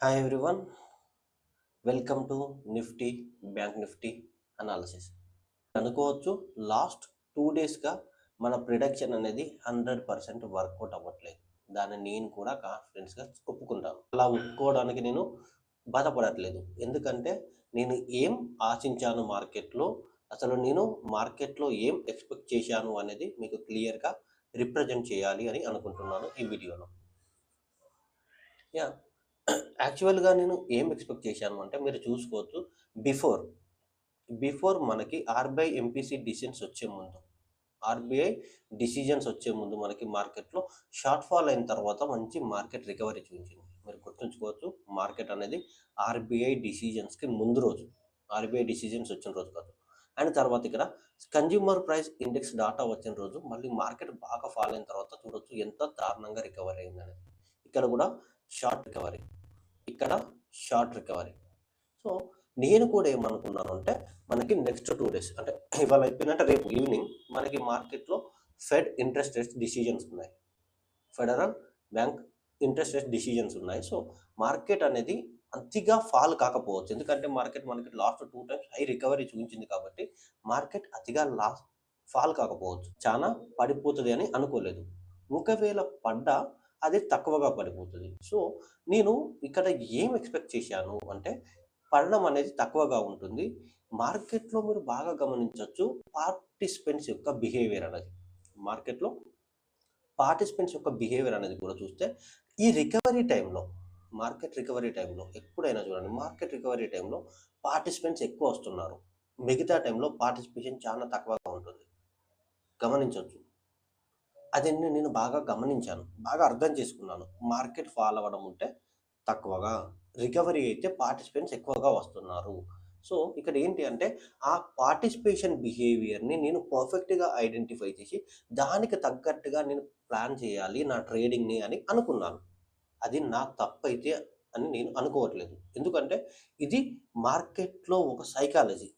Hi everyone, welcome to Nifty bank Nifty analysis. అనుకోవచ్చు last 2 డేస్గా మన prediction అనేది 100% work out అవ్వట్లేదు. దాన్ని నేను కూడా కాన్ఫిడెన్స్గా ఒప్పుకుంటాను. అలా ఒప్పుకోవడానికి నేను బాధపడట్లేదు. ఎందుకంటే నేను ఏం ఆశించాను మార్కెట్లో, అసలు నేను మార్కెట్లో ఏం ఎక్స్పెక్ట్ చేశాను అనేది మీకు క్లియర్గా రిప్రజెంట్ చేయాలి అని అనుకుంటున్నాను ఈ వీడియోలో. యా యాక్చువల్గా నేను ఏం ఎక్స్పెక్ట్ చేశాను అంటే మీరు చూసుకోవచ్చు, బిఫోర్ మనకి ఆర్బీఐ ఎంపీసీ డిసిజన్స్ వచ్చే ముందు మనకి మార్కెట్లో షార్ట్ ఫాల్ అయిన తర్వాత మంచి మార్కెట్ రికవరీ చూపించింది. మీరు గుర్తుంచుకోవచ్చు, మార్కెట్ అనేది ఆర్బీఐ డిసిజన్స్కి ముందు రోజు, ఆర్బీఐ డిసిజన్స్ వచ్చిన రోజు కాదు. అండ్ తర్వాత ఇక్కడ కన్జ్యూమర్ ప్రైస్ ఇండెక్స్ డాటా వచ్చిన రోజు మళ్ళీ మార్కెట్ బాగా ఫాల్ అయిన తర్వాత చూడొచ్చు ఎంత దారుణంగా రికవరీ అయింది అనేది. ఇక్కడ కూడా షార్ట్ రికవరీ, ఇక్కడ షార్ట్ రికవరీ. సో నేను కూడా ఏమనుకున్నాను అంటే మనకి నెక్స్ట్ 2 డేస్ అంటే ఇవాళ అయిపోయినట్టే రేపు ఈవినింగ్ మనకి మార్కెట్లో ఫెడ్ ఇంట్రెస్ట్ రేట్స్ డిసిజన్స్ ఉన్నాయి, federal bank interest rates decisions ఉన్నాయి. సో మార్కెట్ అనేది అతిగా ఫాల్ కాకపోవచ్చు, ఎందుకంటే మార్కెట్ మనకి లాస్ట్ 2 టైమ్స్ హై రికవరీ చూపించింది కాబట్టి మార్కెట్ అతిగా ఫాల్ కాకపోవచ్చు, చాలా పడిపోతుంది అని అనుకోలేదు. ఒకవేళ పడ్డా అది తక్కువగా పడిపోతుంది. సో నేను ఇక్కడ ఏం ఎక్స్పెక్ట్ చేశాను అంటే పడడం అనేది తక్కువగా ఉంటుంది. మార్కెట్లో మీరు బాగా గమనించవచ్చు పార్టిసిపెంట్స్ యొక్క బిహేవియర్ అనేది, మార్కెట్లో పార్టిసిపెంట్స్ యొక్క బిహేవియర్ అనేది కూడా చూస్తే ఈ రికవరీ టైంలో, మార్కెట్ రికవరీ టైంలో ఎప్పుడైనా చూడండి, మార్కెట్ రికవరీ టైంలో పార్టిసిపెంట్స్ ఎక్కువ వస్తున్నారు, మిగతా టైంలో పార్టిసిపేషన్ చాలా తక్కువగా ఉంటుంది. గమనించవచ్చు, అది నేను బాగా గమనించాను, బాగా అర్థం చేసుకున్నాను. మార్కెట్ ఫాల్ అవ్వడం ఉంటే తక్కువగా, రికవరీ అయితే పార్టిసిపెంట్స్ ఎక్కువగా వస్తున్నారు. సో ఇక్కడ ఏంటి అంటే ఆ పార్టిసిపేషన్ బిహేవియర్ని నేను పర్ఫెక్ట్గా ఐడెంటిఫై చేసి దానికి తగ్గట్టుగా నేను ప్లాన్ చేయాలి నా ట్రేడింగ్ని అని అనుకున్నాను. అది నా తప్పైతే అని నేను అనుకోవట్లేదు, ఎందుకంటే ఇది మార్కెట్లో ఒక సైకాలజీ.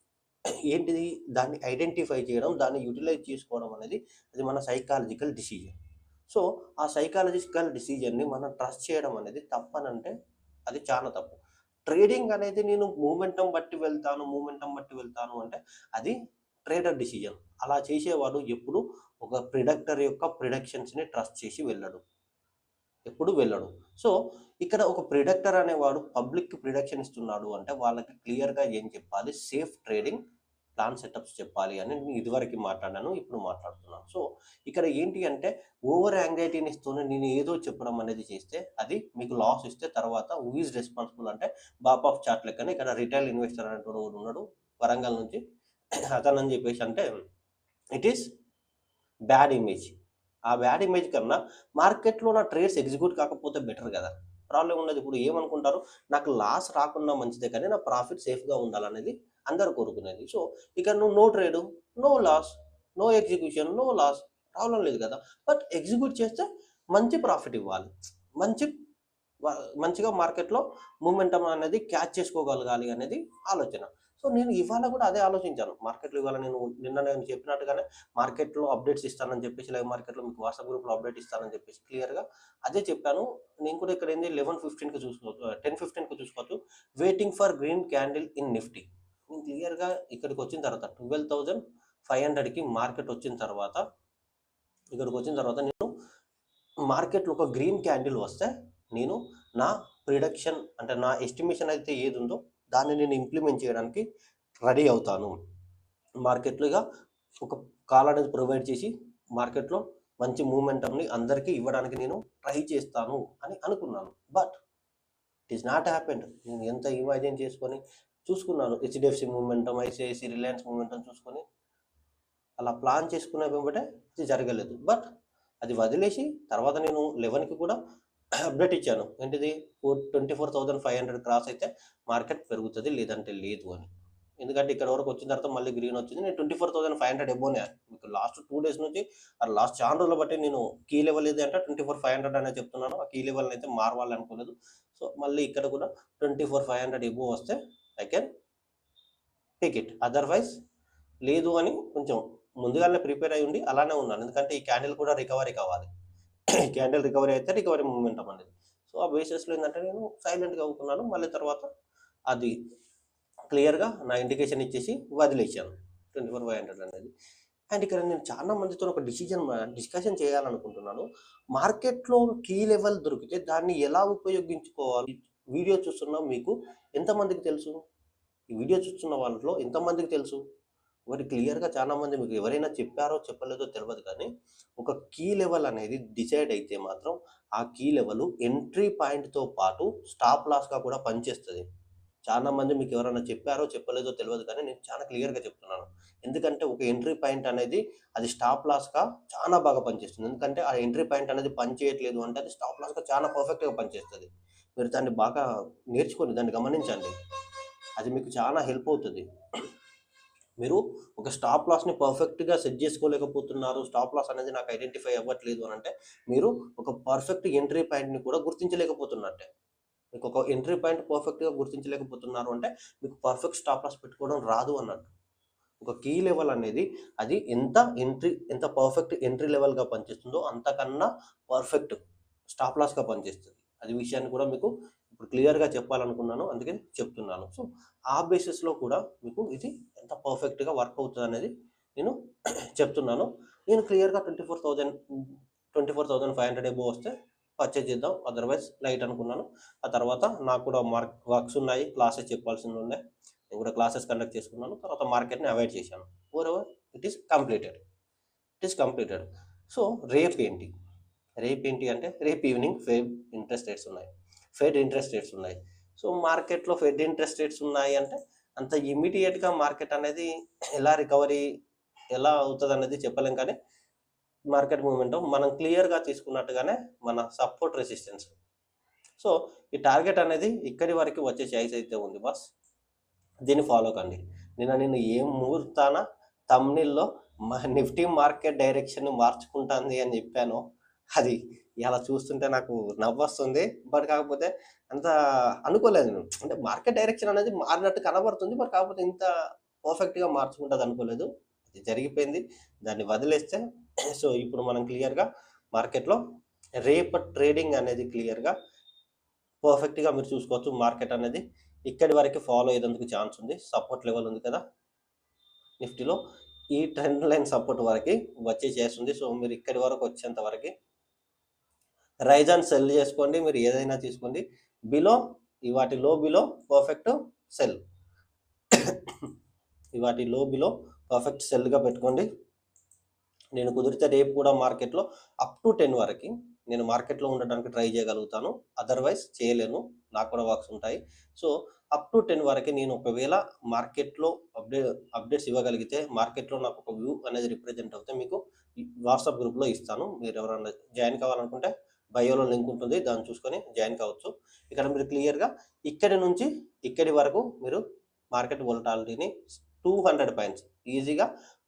ఏంటిది, దాన్ని ఐడెంటిఫై చేయడం, దాన్ని యూటిలైజ్ చేసుకోవడం అనేది అది మన సైకాలజికల్ డిసిజన్. సో ఆ సైకాలజికల్ డిసిజన్ని మనం ట్రస్ట్ చేయడం అనేది తప్పనంటే అది చాలా తప్పు. ట్రేడింగ్ అనేది నేను మూమెంటం బట్టి వెళ్తాను అంటే అది ట్రేడర్ డిసిజన్. అలా చేసేవాడు ఎప్పుడు ఒక ప్రిడక్టర్ యొక్క ప్రిడక్షన్స్ని ట్రస్ట్ చేసి ఎప్పుడు వెళ్ళడు. సో ఇక్కడ ఒక ప్రిడక్టర్ అనేవాడు పబ్లిక్ ప్రిడక్షన్ ఇస్తున్నాడు అంటే వాళ్ళకి క్లియర్గా ఏం చెప్పాలి, సేఫ్ ట్రేడింగ్ ప్లాన్ సెటప్స్ చెప్పాలి అని నేను ఇదివరకు మాట్లాడాను, ఇప్పుడు మాట్లాడుతున్నాను. సో ఇక్కడ ఏంటి అంటే ఓవర్ యాంగ్జైటీని ఇస్తూనే నేను ఏదో చెప్పడం అనేది చేస్తే అది మీకు లాస్ ఇస్తే తర్వాత హూ ఈజ్ రెస్పాన్సిబుల్ అంటే బాప్ ఆఫ్ చార్ట్ లెక్కనే ఇక్కడ రిటైల్ ఇన్వెస్టర్ అనేటువంటి ఉన్నాడు వరంగల్ నుంచి, అతను అని చెప్పేసి అంటే ఇట్ ఈస్ బ్యాడ్ ఇమేజ్. ఆ బ్యాడ్ ఇమేజ్ కన్నా మార్కెట్లో నా ట్రేడ్స్ ఎగ్జిక్యూట్ కాకపోతే బెటర్ కదా. ప్రాబ్లం ఉన్నది ఇప్పుడు ఏమనుకుంటారు, నాకు లాస్ రాకుండా మంచిదే కానీ నా ప్రాఫిట్ సేఫ్గా ఉండాలనేది అందరు కోరుకునేది. సో ఇక నువ్వు no trade, no loss, no execution, no loss, problem లేదు కదా. బట్ ఎగ్జిక్యూట్ చేస్తే మంచి ప్రాఫిట్ ఇవ్వాలి, మంచిగా మార్కెట్లో మూమెంటం అనేది క్యాచ్ చేసుకోగలగాలి అనేది ఆలోచన. సో నేను ఇవాళ కూడా అదే ఆలోచించాను. మార్కెట్లో ఇవాళ నేను చెప్పినట్టుగానే మార్కెట్లో అప్డేట్స్ ఇస్తానని చెప్పేసి, లైవ్ మార్కెట్లో మీకు వాట్సాప్ గ్రూప్లో అప్డేట్ ఇస్తానని చెప్పేసి క్లియర్గా అదే చెప్పాను. నేను కూడా ఇక్కడ ఏంది 11:15కి చూసుకోవచ్చు, 10:15కి చూసుకోవచ్చు, waiting for green candle in Nifty. నేను క్లియర్గా ఇక్కడికి వచ్చిన తర్వాత 12,500కి మార్కెట్ వచ్చిన తర్వాత, ఇక్కడికి వచ్చిన తర్వాత నేను మార్కెట్లో ఒక గ్రీన్ క్యాండిల్ వస్తే నేను నా ప్రిడక్షన్ అంటే నా ఎస్టిమేషన్ అయితే ఏది ఉందో దాన్ని నేను ఇంప్లిమెంట్ చేయడానికి రెడీ అవుతాను. మార్కెట్లో ఇక ఒక కాల్ అనేది ప్రొవైడ్ చేసి మార్కెట్లో మంచి మూమెంటంని అందరికీ ఇవ్వడానికి నేను ట్రై చేస్తాను అని అనుకున్నాను. But it is not happened. నేను ఎంత ఇమాజిన్ చేసుకొని చూసుకున్నాను, HDFC momentum, ICICI, Reliance momentum చూసుకొని అలా ప్లాన్ చేసుకునే వెంబడే ఇది జరగలేదు. బట్ అది వదిలేసి తర్వాత నేను 11కి కూడా అప్డేట్ ఇచ్చాను, ఏంటిది 24,500 క్రాస్ అయితే మార్కెట్ పెరుగుతుంది, లేదంటే లేదు అని. ఎందుకంటే ఇక్కడ వరకు వచ్చిన తర్వాత మళ్ళీ గ్రీన్ వచ్చింది, నేను 24,500 ఎబోనే. మీకు లాస్ట్ 2 డేస్ నుంచి లాస్ట్ చాలా రోజులు బట్టి నేను కీ లెవెల్ ఏది అంటే 24,500 అనే చెప్తున్నాను. ఆ కీ లెవెల్ అయితే మారవాలి అనుకోలేదు. సో మళ్ళీ ఇక్కడ కూడా 24,500 ఎబో వస్తే I can take it, otherwise లేదు అని కొంచెం ముందుగానే ప్రిపేర్ అయి ఉండి అలానే ఉన్నాను. ఎందుకంటే ఈ క్యాండిల్ కూడా రికవరీ కావాలి, క్యాండిల్ రికవరీ అయితే రికవరీ మూమెంటం అనేది. సో సో ఆ బేసిస్లో ఏంటంటే నేను సైలెంట్గా ఊకున్నాను. మళ్ళీ తర్వాత అది క్లియర్గా నా ఇండికేషన్ ఇచ్చేసి వదిలేసాను 24,500 అనేది. అండ్ ఇక్కడ నేను చాలా మందితో ఒక డిస్కషన్ చేయాలనుకుంటున్నాను. మార్కెట్లో కీ లెవెల్ దొరికితే దాన్ని ఎలా ఉపయోగించుకోవాలి? వీడియో చూస్తున్న మీకు ఎంతమందికి తెలుసు? ఈ వీడియో చూస్తున్న వాళ్ళలో ఎంతమందికి తెలుసు? ఒకటి క్లియర్‌గా చాలా మంది మీకు ఎవరైనా చెప్పారో చెప్పలేదో తెలవదు కానీ, ఒక కీ లెవెల్ అనేది డిసైడ్ అయితే మాత్రం ఆ కీ లెవెల్ ఎంట్రీ పాయింట్‌తో పాటు స్టాప్ లాస్‌గా కూడా పనిచేస్తది. చాలా మంది మీకు ఎవరైనా చెప్పారో చెప్పలేదో తెలవదు కానీ నేను చాలా క్లియర్‌గా చెప్తున్నాను. ఎందుకంటే ఒక ఎంట్రీ పాయింట్ అనేది అది స్టాప్ లాస్‌గా చాలా బాగా పనిచేస్తుంది. ఎందుకంటే ఆ ఎంట్రీ పాయింట్ అనేది పని చేయట్లేదు అంటే అది స్టాప్ లాస్‌గా చాలా పర్ఫెక్ట్‌గా పనిచేస్తది. మీరు దాన్ని బాగా నేర్చుకొని దాన్ని గమనించండి. అది మీకు చాలా హెల్ప్ అవుతది. మీరు ఒక స్టాప్ లాస్‌ని పర్ఫెక్ట్‌గా సెట్ చేసుకోలేకపోతున్నారు. స్టాప్ లాస్ అనేది నాకు ఐడెంటిఫై అవ్వట్లేదు అనంటే, మీరు ఒక పర్ఫెక్ట్ ఎంట్రీ పాయింట్‌ని కూడా గుర్తించలేకపోతున్నట్టే. మీకు ఒక ఎంట్రీ పాయింట్ పర్ఫెక్ట్‌గా గుర్తించలేకపోతున్నారు అంటే, మీకు పర్ఫెక్ట్ స్టాప్ లాస్ పెట్టుకోవడం రాదు అన్నట్టు. ఒక కీ లెవెల్ అనేది అది ఎంత పర్ఫెక్ట్ ఎంట్రీ లెవెల్‌గా పనిచేస్తుందో అంతకన్నా పర్ఫెక్ట్ స్టాప్ లాస్‌గా పనిచేస్తది. అది విషయాన్ని కూడా మీకు ఇప్పుడు క్లియర్‌గా చెప్పాలనుకున్నాను. అందుకని చెప్తున్నాను. సో, ఆ బేసిస్‌లో కూడా మీకు ఇది ఎంత పర్ఫెక్ట్‌గా వర్క్ అవుతదనేది నేను చెప్తున్నాను. నేను క్లియర్‌గా 24,500 అబోవ్ వస్తే పర్చేజ్ చేద్దాం. అదర్‌వైజ్ లైట్ అనుకున్నాను. ఆ తర్వాత నాకు కూడా వర్క్స్ ఉన్నాయి. క్లాసెస్ చెప్పాల్సినవి ఉన్నాయి. నేను కూడా క్లాసెస్ కండక్ట్ చేసుకున్నాను. తర్వాత మార్కెట్‌ని అవాయిడ్ చేశాను. Moreover it is completed. It is completed. So, రేపేంటి? రేపేంటి అంటే రేపు ఈవినింగ్ ఇంట్రెస్ట్ రేట్స్ ఉన్నాయి. ఫెడ్ ఇంట్రెస్ట్ రేట్స్ ఉన్నాయి. సో, మార్కెట్‌లో ఫెడ్ ఇంట్రెస్ట్ రేట్స్ ఉన్నాయి అంటే అంత ఇమ్మీడియేట్‌గా మార్కెట్ అనేది ఎలా అవుతదనేది చెప్పలేం కానీ మార్కెట్ మూవ్‌మెంటం మనం క్లియర్‌గా తీసుకున్నట్టుగానే మన సపోర్ట్ రెసిస్టెన్స్. సో, ఈ టార్గెట్ అనేది ఇక్కడి వరకు వచ్చే ఛాయిస్ అయితే ఉంది బాస్. దీన్ని ఫాలో కండి. నేను ఏ ముహూర్తాన థంబ్‌నెయిల్‌లో నిఫ్టీ మార్కెట్ డైరెక్షన్‌ని మార్చుకుంటాంది అని చెప్పానో, అది ఇయాల చూస్తుంటే నాకు నవ్వొస్తుంది. బట్ కాకపోతే అంత అనుకోలేదు నేను. అంటే మార్కెట్ డైరెక్షన్ అనేది మారినట్టు కనబడుతుంది. బట్ కాకపోతే ఇంత పర్ఫెక్ట్‌గా మార్చుకుంటది అనుకోలేదు. అది జరిగిపోయింది. దాన్ని వదిలేస్తే సో, ఇప్పుడు మనం క్లియర్‌గా మార్కెట్‌లో రేపటి ట్రేడింగ్ అనేది క్లియర్‌గా పర్ఫెక్ట్‌గా మీరు చూసుకోవచ్చు. మార్కెట్ అనేది ఇక్కడి వరకు ఫాలో అయ్యేందుకు ఛాన్స్ ఉంది. సపోర్ట్ లెవెల్ ఉంది కదా! నిఫ్టీలో ఈ ట్రెండ్ లైన్ సపోర్ట్ వరకి వచ్చే చేస్తుంది. సో, మీరు ఇక్కడి వరకు వచ్చేంత వరకి రైజ్ అండ్ సెల్ చేసుకోండి. మీరు ఏదైనా తీసుకోండి. బిలో వాటి బిలో పర్ఫెక్ట్ సెల్. వాటి బిలో పర్ఫెక్ట్ సెల్‌గా పెట్టుకోండి. నేను కుదిరితే రేపు కూడా మార్కెట్‌లో అప్ టు 10 వరకి నేను మార్కెట్‌లో ఉండడానికి ట్రై చేయగలుగుతాను. అదర్‌వైజ్ చేయలేను. నాకు కూడా వర్క్స్ ఉంటాయి. సో, అప్ టు 10 వరకి నేను ఒకవేళ మార్కెట్‌లో అప్డేట్స్ ఇవ్వగలిగితే మార్కెట్‌లో నాకు ఒక వ్యూ అనేది రిప్రజెంట్ అవుతే మీకు వాట్సాప్ గ్రూప్‌లో ఇస్తాను. మీరు ఎవరైనా జాయిన్ కావాలనుకుంటే బయోలో లింక్ ఉంటుంది. దాన్ని చూసుకొని జాయిన్ కావచ్చు. ఇక్కడ మీరు క్లియర్‌గా ఇక్కడి నుంచి ఇక్కడి వరకు మీరు మార్కెట్ వోలటాలిటీని 200 పాయింట్స్ ఈజీగా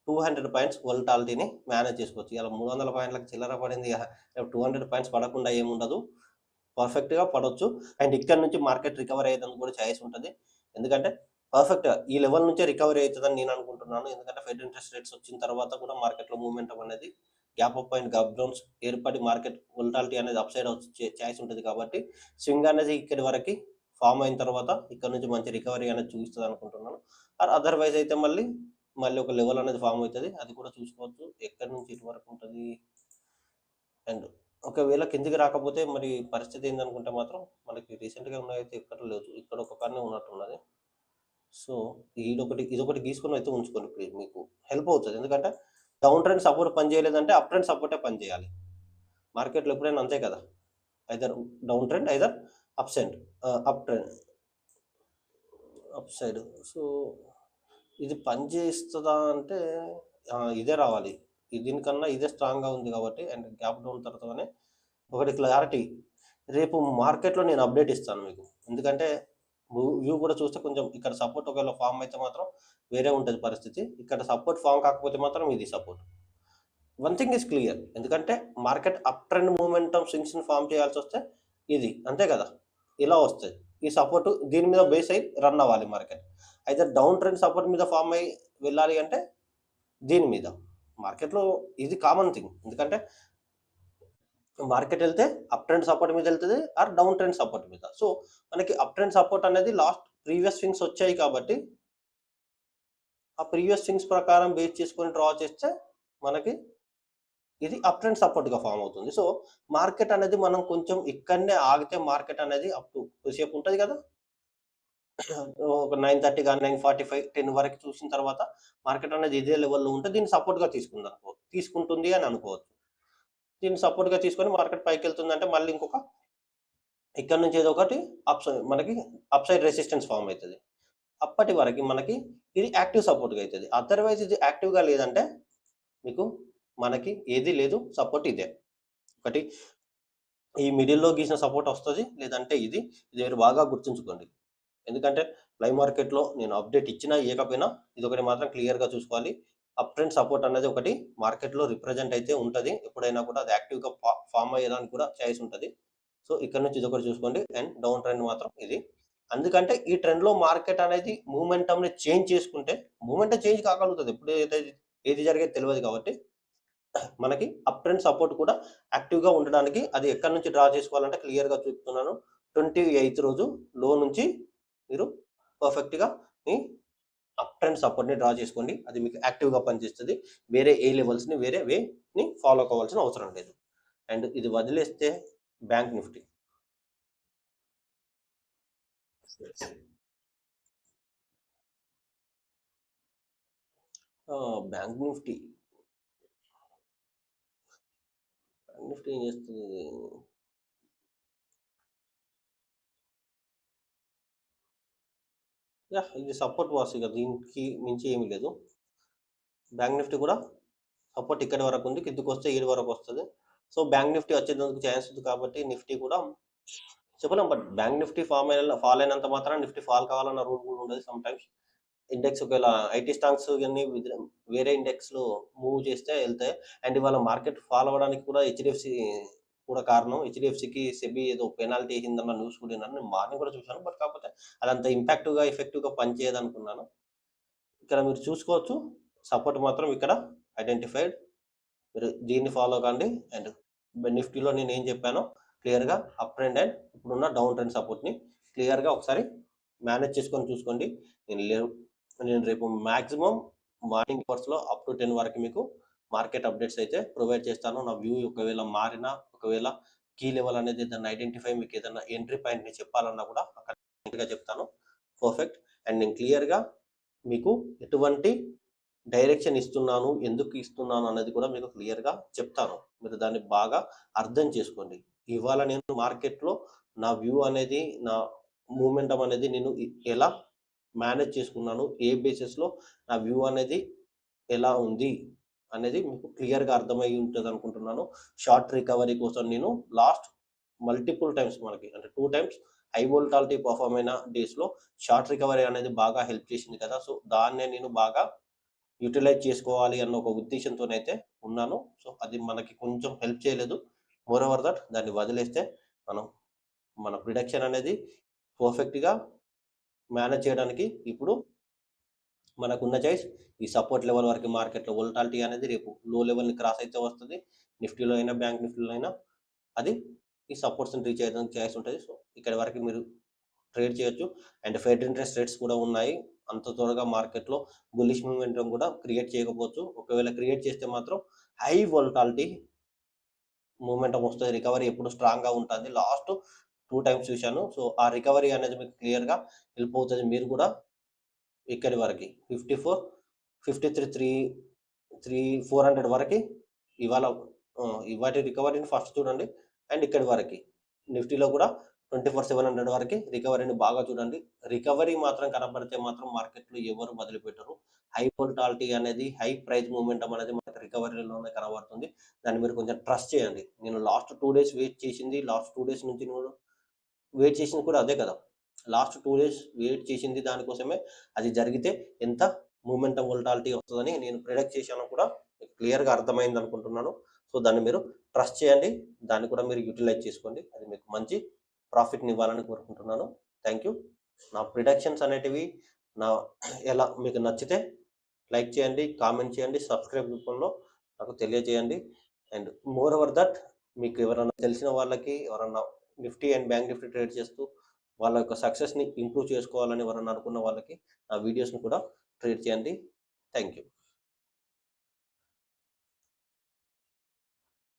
200 పాయింట్స్ వోలటాలిటీని మేనేజ్ చేసుకోవచ్చు. ఇయాల 300 పాయింట్లకు చిల్లర పడింది. 200 పాయింట్స్ పడకుండా ఏముండదు. పర్ఫెక్ట్‌గా పడొచ్చు. అండ్ ఇక్కడ నుంచి మార్కెట్ రికవర్ అయ్యేందుకు కూడా ఛాయిస్ ఉంటది. ఎందుకంటే పర్ఫెక్ట్‌గా ఈ లెవెల్ నుంచే రికవరీ అయితదని నేను అనుకుంటున్నాను. ఎందుకంటే ఫెడ్ ఇంట్రెస్ట్ రేట్స్ వచ్చిన తర్వాత కూడా మార్కెట్‌లో మూవ్‌మెంటం అనేది gap up and gap downs ఏర్పడి మార్కెట్ వోలటాలిటీ అనేది అప్ సైడ్ వచ్చే ఛాయిస్ ఉంటది కాబట్టి స్వింగ్ అనేది ఇక్కడి వరకి ఫార్మ్ అయిన తర్వాత ఇక్కడ నుంచి మంచి రికవరీ అనేది చూపిస్తది అనుకుంటున్నాను. అదర్‌వైజ్ అయితే మళ్ళీ ఒక లెవెల్ అనేది ఫార్మ్ అవుతది. అది కూడా చూసుకోవచ్చు. ఎక్కడి నుంచి ఎటు వరకు ఉంటది. అండ్ ఒకవేళ కిందకి రాకపోతే మరి పరిస్థితి ఏందనుకుంటే మాత్రం మనకి రీసెంట్‌గా ఉన్నదైతే ఎక్కడ లేదు. ఇక్కడ ఒక కాడనే ఉన్నట్టున్నది. సో, ఇదొకటి గీసుకొని అయితే ఉంచుకోండి ప్లీజ్. మీకు హెల్ప్ అవుతది. ఎందుకంటే డౌన్ ట్రెండ్ సపోర్ట్ పని చేయలేదంటే అప్ ట్రెండ్ సపోర్టే పని చేయాలి. మార్కెట్‌లో ఎప్పుడైనా అంతే కదా! Either down trend, either up send up trend, up side. So, ఇది పని చేస్తదా అంటే ఇదే రావాలి. దీనికన్నా ఇదే స్ట్రాంగ్‌గా ఉంది కాబట్టి అండ్ గ్యాప్ డౌన్ తర్వాతనే ఒకటి క్లారిటీ. రేపు మార్కెట్‌లో నేను అప్డేట్ ఇస్తాను మీకు. ఎందుకంటే వ్యూ కూడా చూస్తే కొంచెం ఇక్కడ సపోర్ట్ ఒకవేళ ఫార్మ్ అయితే మాత్రం వేరే ఉంటది పరిస్థితి. ఇక్కడ సపోర్ట్ ఫార్మ్ కాకపోతే మాత్రం ఇది support. One thing is clear. ఎందుకంటే మార్కెట్ అప్ ట్రెండ్ మొమెంటం స్వింగ్స్‌ని ఫార్మ్ చేయాల్సొస్తే ఇది. అంతే కదా! ఇలా వస్తది. ఈ సపోర్ట్ దీని మీద బేస్ అయ్యి రన్ అవ్వాలి market. Either down trend support మీద ఫార్మ్ అయ్యి వెళ్ళాలి అంటే దీని మీద. మార్కెట్‌లో ఇది కామన్ థింగ్. ఎందుకంటే మార్కెట్ వెళ్తే అప్ ట్రెండ్ సపోర్ట్ మీద వెళ్తుంది ఆర్ డౌన్ ట్రెండ్ సపోర్ట్ మీద. సో మనకి అప్ ట్రెండ్ సపోర్ట్ అనేది లాస్ట్ ప్రీవియస్ స్వింగ్స్ వచ్చాయి కాబట్టి ఆ ప్రీవియస్ స్వింగ్స్ ప్రకారం బేస్ చేసుకొని డ్రా చేస్తే మనకి ఇది అప్ ట్రెండ్ సపోర్ట్గా ఫామ్ అవుతుంది. సో మార్కెట్ అనేది మనం కొంచెం ఇక్కడనే ఆగితే మార్కెట్ అనేది అప్ టు కొద్దిసేపు ఉంటుంది కదా, ఒక 9:30 కానీ 9:45 10 వరకు చూసిన తర్వాత మార్కెట్ అనేది ఇదే లెవెల్లో ఉంటే దీన్ని సపోర్ట్గా తీసుకుంటుంది అని అనుకోవచ్చు. దీన్ని సపోర్ట్గా తీసుకొని మార్కెట్ పైకి వెళ్తుందంటే మళ్ళీ ఇంకొక ఇక్కడ నుంచి ఏదో ఒకటి మనకి అప్సైడ్ రెసిస్టెన్స్ ఫామ్ అవుతుంది. అప్పటి వరకు మనకి ఇది యాక్టివ్ సపోర్ట్గా అవుతుంది. అదర్వైజ్ ఇది యాక్టివ్గా లేదంటే మీకు మనకి ఏది లేదు, సపోర్ట్ ఇదే ఒకటి. ఈ మిడిల్లో గీసిన సపోర్ట్ వస్తుంది, లేదంటే ఇది మీరు బాగా గుర్తుంచుకోండి. ఎందుకంటే లైవ్ మార్కెట్లో నేను అప్డేట్ ఇచ్చినా ఇవ్వకపోయినా ఇది ఒకటి మాత్రం క్లియర్గా చూసుకోవాలి. అప్ ట్రెండ్ సపోర్ట్ అనేది ఒకటి మార్కెట్లో రిప్రజెంట్ అయితే ఉంటుంది. ఎప్పుడైనా కూడా అది యాక్టివ్గా ఫామ్ అయ్యేదానికి కూడా ఛాయిస్ ఉంటుంది. సో ఇక్కడ నుంచి ఇది ఒకటి చూసుకోండి. అండ్ డౌన్ ట్రెండ్ మాత్రం ఇది. అందుకంటే ఈ ట్రెండ్లో మార్కెట్ అనేది మూమెంటంని చేంజ్ చేసుకుంటే మూమెంటం చేంజ్ కాగలుగుతుంది. ఎప్పుడు ఏది జరిగేది తెలియదు కాబట్టి మనకి అప్ ట్రెండ్ సపోర్ట్ కూడా యాక్టివ్గా ఉండడానికి అది ఎక్కడి నుంచి డ్రా చేసుకోవాలంటే క్లియర్గా చూపుతున్నాను. 28th రోజు లో నుంచి మీరు పర్ఫెక్ట్గా మీ అప్ ట్రెండ్ సపోర్ట్ని డ్రా చేసుకోండి. అది మీకు యాక్టివ్గా పనిచేస్తుంది. వేరే ఏ లెవెల్స్ని వేరే వేని ఫాలో కావాల్సిన అవసరం లేదు. అండ్ ఇది వదిలేస్తే బ్యాంక్ నిఫ్టీ బ్యాంక్ నిఫ్టీ ఏం చేస్తుంది? ఇది సపోర్ట్ వాస్ ఇక దీనికి మించి ఏమీ లేదు. బ్యాంక్ నిఫ్టీ కూడా సపోర్ట్ ఇక్కడి వరకు ఉంది, కిందకి వస్తే 7 వరకు వస్తుంది. సో బ్యాంక్ నిఫ్టీ వచ్చేందుకు ఛాన్స్ ఉంది కాబట్టి నిఫ్టీ కూడా చెప్పలేం. బట్ బ్యాంక్ నిఫ్టీ ఫాల్ అయినంత మాత్రం నిఫ్టీ ఫాల్ కావాలన్న రూల్ కూడా ఉండదు. సమ్ టైమ్స్ ఇండెక్స్ ఒకవేళ ఐటీ స్టాక్స్ ఇవన్నీ వేరే ఇండెక్స్లో మూవ్ చేస్తే వెళ్తాయి. అండ్ ఇవాళ మార్కెట్ ఫాల్ అవ్వడానికి కూడా హెచ్డిఎఫ్సి కూడా కారణం. హెచ్డిఎఫ్సికి సెబీ ఏదో పెనాల్టీ వేసిందన్న న్యూస్ కూడా నేను మార్నింగ్ కూడా చూశాను. బట్ కాకపోతే అదంత ఇంపాక్టివ్గా ఎఫెక్టివ్గా పనిచేయదు అనుకున్నాను. ఇక్కడ మీరు చూసుకోవచ్చు సపోర్ట్ మాత్రం ఇక్కడ ఐడెంటిఫైడ్. మీరు దీన్ని ఫాలో కండి. అండ్ నిఫ్టీలో నేను ఏం చెప్పానో క్లియర్గా అప్ ట్రెండ్ అండ్ ఇప్పుడున్న డౌన్ ట్రెండ్ సపోర్ట్ని క్లియర్గా ఒకసారి మేనేజ్ చేసుకొని చూసుకోండి. నేను రేపు మ్యాక్సిమం మార్నింగ్ అవర్స్లో అప్ టు 10 వరకు మీకు మార్కెట్ అప్డేట్స్ అయితే ప్రొవైడ్ చేస్తాను. నా వ్యూ ఒకవేళ మారినా, ఒకవేళ కీ లెవెల్ అనేది ఏదైనా ఐడెంటిఫై మీకు ఏదైనా ఎంట్రీ పాయింట్ని చెప్పాలన్నా కూడా అక్కడ చెప్తాను. పర్ఫెక్ట్. అండ్ నేను క్లియర్గా మీకు ఎటువంటి డైరెక్షన్ ఇస్తున్నాను, ఎందుకు ఇస్తున్నాను అనేది కూడా మీకు క్లియర్గా చెప్తాను. మీరు దాన్ని బాగా అర్థం చేసుకోండి. ఇవాళ నేను మార్కెట్లో నా వ్యూ అనేది, నా మూమెంటం అనేది నేను ఎలా మేనేజ్ చేసుకున్నాను, ఏ బేసిస్లో నా వ్యూ అనేది ఎలా ఉంది అనేది మీకు క్లియర్గా అర్థమై ఉంటుంది అనుకుంటున్నాను. షార్ట్ రికవరీ కోసం నేను లాస్ట్ మల్టిపుల్ టైమ్స్ మనకి అంటే 2 times హై వోల్టాలిటీ పర్ఫార్మ్ అయిన డేస్లో షార్ట్ రికవరీ అనేది బాగా హెల్ప్ చేసింది కదా. సో దాన్నే నేను బాగా యూటిలైజ్ చేసుకోవాలి అన్న ఒక ఉద్దేశంతోనైతే ఉన్నాను. సో అది మనకి కొంచెం హెల్ప్ చేయలేదు. మోర్ ఓవర్ దట్ దాన్ని వదిలేస్తే మన ప్రిడక్షన్ అనేది పర్ఫెక్ట్గా మేనేజ్ చేయడానికి ఇప్పుడు మనకున్న చాయిస్ ఈ సపోర్ట్ లెవెల్ వరకు మార్కెట్లో వోల్టాలిటీ అనేది రేపు లో లెవెల్ని క్రాస్ అయితే వస్తుంది. నిఫ్టీలో అయినా బ్యాంక్ నిఫ్టీలో అయినా అది ఈ సపోర్ట్స్ని రీచ్ అయ్యడానికి ఛాయిస్ ఉంటుంది. సో ఇక్కడ వరకు మీరు ట్రేడ్ చేయొచ్చు. అండ్ ఫెడ్ ఇంట్రెస్ట్ రేట్స్ కూడా ఉన్నాయి. అంత త్వరగా మార్కెట్లో బుల్లిష్ మూమెంటం కూడా క్రియేట్ చేయకపోవచ్చు. ఒకవేళ క్రియేట్ చేస్తే మాత్రం హై వోల్టాలిటీ మూమెంటం వస్తుంది. రికవరీ ఎప్పుడు స్ట్రాంగ్గా ఉంటుంది. లాస్ట్ 2 times చూశాను. సో ఆ రికవరీ అనేది మీకు క్లియర్గా హెల్ప్ అవుతుంది. మీరు కూడా ఇక్కడి వరకు 54, 53, 400 వరకు ఇవాటి రికవరీని ఫస్ట్ చూడండి. అండ్ ఇక్కడి వరకు నిఫ్టీలో కూడా 24,700 వరకు రికవరీని బాగా చూడండి. రికవరీ మాత్రం కనబడితే మాత్రం మార్కెట్లో ఎవరు వదిలిపెట్టరు. హై వోల్టాలిటీ అనేది, హై ప్రైస్ మూమెంటం అనేది మనకి రికవరీలోనే కనబడుతుంది. దాన్ని మీరు కొంచెం ట్రస్ట్ చేయండి. నేను లాస్ట్ 2 days వెయిట్ చేసింది, లాస్ట్ 2 days నుంచి నేను వెయిట్ చేసింది కూడా అదే కదా. లాస్ట్ 2 days వెయిట్ చేసింది దానికోసమే. అది జరిగితే ఎంత మూమెంటం వోల్టాలిటీ వస్తుందని నేను ప్రిడిక్ట్ చేశాను కూడా క్లియర్గా అర్థమైంది అనుకుంటున్నాను. సో దాన్ని మీరు ట్రస్ట్ చేయండి. దాన్ని కూడా మీరు యూటిలైజ్ చేసుకోండి. అది మీకు మంచి ప్రాఫిట్ని ఇవ్వాలని కోరుకుంటున్నాను. Thank you. నా ప్రిడిక్షన్స్ అనేటివి ఎలా మీకు నచ్చితే లైక్ చేయండి, కామెంట్ చేయండి, సబ్స్క్రైబ్ రూపంలో నాకు తెలియజేయండి. అండ్ మోర్ ఓవర్ దట్ మీకు ఎవరైనా తెలిసిన వాళ్ళకి ఎవరన్నా Nifty and bank Nifty trade చేస్తూ వాళ్ళ యొక్క సక్సెస్ని ఇంప్రూవ్ చేసుకోవాలని ఎవరన్నా అనుకున్న వాళ్ళకి ఆ వీడియోస్ని కూడా ట్రేడ్ చేయండి. Thank you.